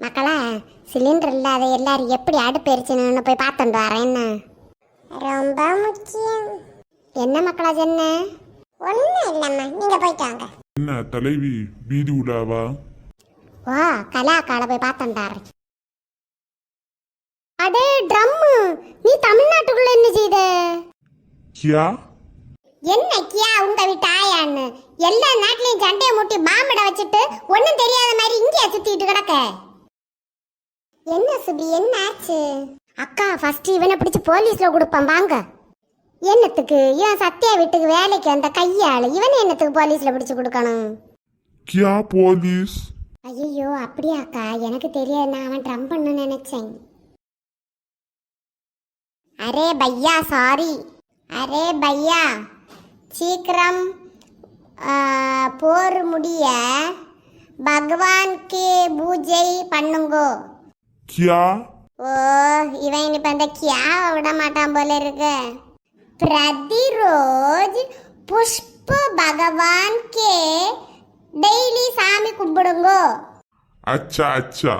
மக்களா சிலிண்டர் இல்லாத எல்லாரும் எப்படி அடுப்பு எரிச்சுன்னு போய் பார்த்துட்டு வரேன். என்ன ரொம்ப முக்கியம். என்ன மக்களா என்ன ஒன்றும் இல்லைம்மா, நீங்கள் போயிட்டு வாங்க. என்ன தலைவி வீதி உலாவா? வா கலா காலை போய் பார்த்துட்டாரு. அடே ட்ரம்மு, நீ தமிழ்நாட்டுக்குள்ள என்ன செய்த? கியா என்ன கியா உங்க வீட்டு ஆயான்னு எல்லா நாட்டிலையும் சண்டையை மூட்டி பாம்பிட வச்சுட்டு ஒன்றும் தெரியாத மாதிரி இங்கேயா சுத்திட்டு கிடக்க? என்ன சுபி என்ன ஆச்சு? அக்கா ஃபர்ஸ்ட் இவனை பிடிச்சு போலீஸ்ல கொடுப்பேன் வாங்க. என்னத்துக்கு? இவன் சத்யா வீட்டுக்கு வேலைக்கு அந்த கையாளு, இவனை என்னத்துக்கு போலீஸ்ல பிடிச்சு கொடுக்கணும்? கியா போலீஸ்? ஐயோ அப்படியா அக்கா, எனக்கு தெரியாது, நான் அவன் ட்ரம் பண்ண நினைச்சேன். அரே பையா சாரி. அரே பையா சீக்கிரம் போர் முடிய பகவான்க்கு பூஜை பண்ணுங்கோ. கியா? ஓ இவன் இப்ப அந்த கியாவை விட மாட்டான் போல இருக்கு. प्रतिरोज पुष्प भगवान के डेली सामी कुம்பிடுங்கோ. अच्छा अच्छा